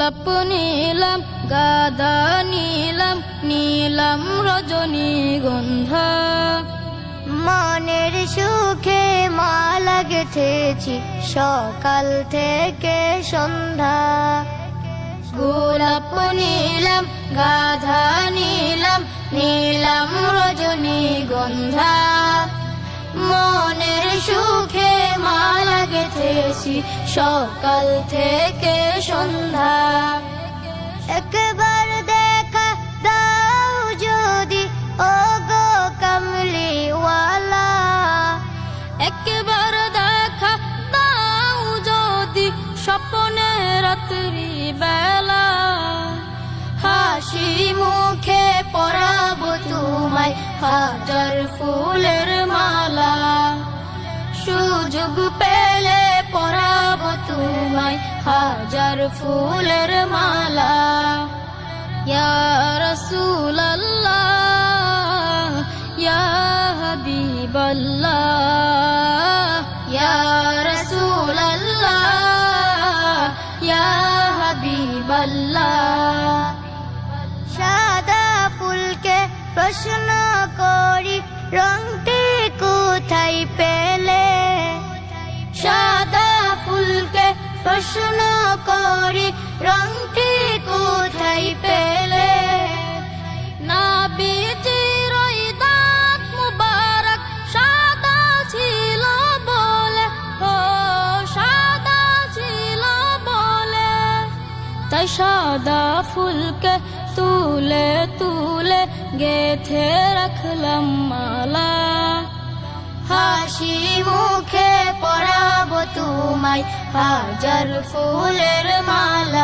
গোলাপ নীলাম গাঁদা নীলাম নীলাম রজনীগন্ধা মনের সুখে মালা গেঁথেছি সকাল থেকে সন্ধ্যা। গোলাপ নীলাম গাঁদা নীলাম নীলাম রজনীগন্ধা মনের সুখে মালা গেঁথেছি সকাল থেকে সন্ধ্যা। একবার দেখা দাও যদি ও গো কামলিওয়ালা, একবার দেখা দাও যদি স্বপ্নে রাত্রি বেলা হাসি মুখে পরাবো তোমায় হাজার ফুলের মালা সুযোগ পেলে পরাবো তোমায় হাজার ফুলের মালা। ইয়া রাসূলাল্লাহ ইয়া হাবিবাল্লাহ ইয়া রাসূলাল্লাহ ইয়া হাবিবাল্লাহ। সাদা ফুলকে প্রশ্ন করি রংটি কোথায় পেলে, সাদা ফুলকে প্রশ্ন করি রংটি কোথায় পেলে, নবীজির ওই দাঁত মুবারক সাদা ছিল বলে, ও সাদা ছিল বলে, তাই সাদা ফুলকে তুলে তুলে গেথে রাখলাম মালা হাসি মুখে পরাবো তোমায় হাজার ফুলের মালা।